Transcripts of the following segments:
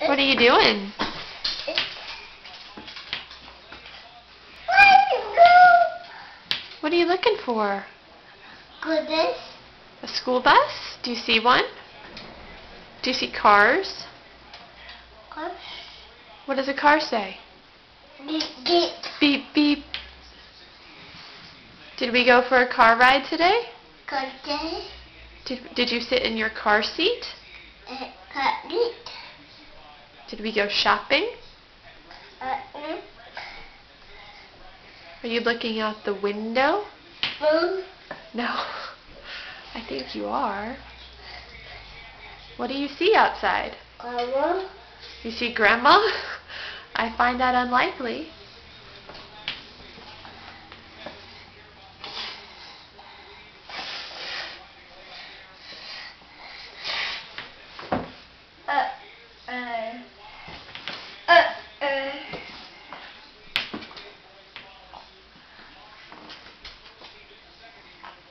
What are you doing? What are you looking for? Goodness. A school bus? Do you see one? Do you see cars? Cars. What does a car say? Beep, beep. Beep, beep. Did we go for a car ride today? Goodness. Did you sit in your car seat? Cutlet. Did we go shopping? Mm. Are you looking out the window? No. I think you are. What do you see outside? Grandma. You see Grandma? I find that unlikely.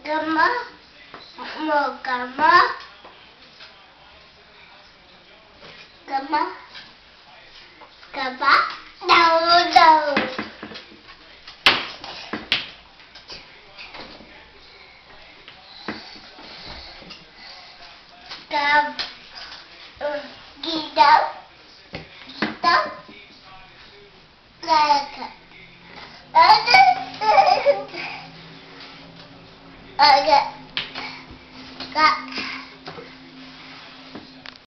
Grandma. No, Grandma. Grandma. Grandma. No, no. Get up.